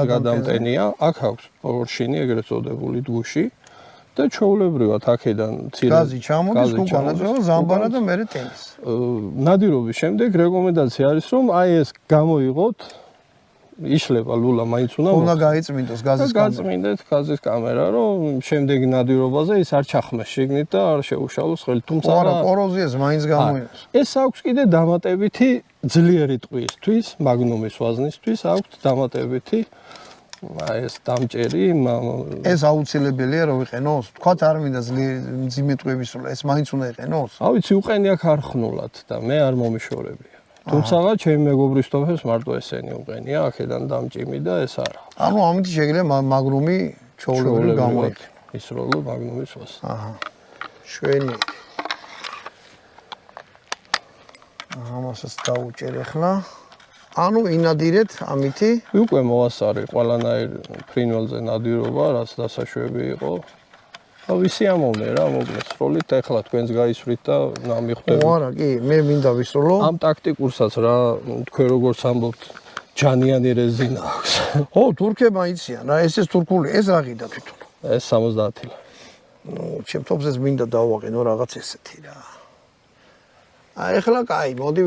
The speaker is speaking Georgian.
გადამტენია, აქ აქვს პორშინი, ეგრეთ წოდებული დუში და ჩვეულებრივად აქედან მცირე გაზი ჩამოდის უკან, ზამბარა და მერე ტენის. ნადირობის შემდეგ რეკომენდაცია არის, რომ აი ეს გამოიღოთ, იშლება ლულა მაინც უნდა გაიწმინდოს გაზის კამერა. გაწმინდეთ გაზის კამერა, რომ შემდეგი ნადირობაზე ის არ ჩახმეს შიგნით და არ შეუშალოს ხელი. თუმცა არა, კოროზიას მაინც გამოიღოს. ეს აქვს კიდე დამატებითი ძლიერი ტყვიისთვის, მაგნუმის ვაზნისთვის აქვს დამატებითი ეს დამჭერი. ეს აუცილებელია რომ იყენოს? თქვათ არ მინდა მძიმე ტყვიების სროლა, ეს მაინც უნდა იყენოს? ავიცი უყენია ქარხნულად და მე არ მომიშორებია. თუმცა ჩემი მეგობრისთვისაც მარტო ესენი უყენია, აქედან დამჭიმი და ეს არა. ანუ ამით შეიძლება მაგნუმი ჩვეულებრივ გამოიყენოს. ისროლო მაგნუმის ვაზ. აჰა. შვენი. ამასაც დაუჭერ ახლა. ანუ ინადირეთ ამითი. უკვე მოვასწარი ყველანაირ ფრინველზე ნადირობა, რაც დასაშვები იყო. ვისი ამოვნე რა, მოკლედ სროლით ახლა თქვენს გაისვრით და ნამიხვდები. არა, კი, მე მინდა ვისროლო. ამ ტაქტიკურსაც რა, თქვენ როგორც ამბობთ, ჯანიანი რეზინა აქვს. ო, თურქებმა იციან რა, ეს თურქული, ეს რა ღიდა თვითონ. ეს 70 ლა. ნუ, ჩემ თოფზეც მინდა დავაყენო რაღაც ესეთი რა. აი, ახლა კაი, მოდი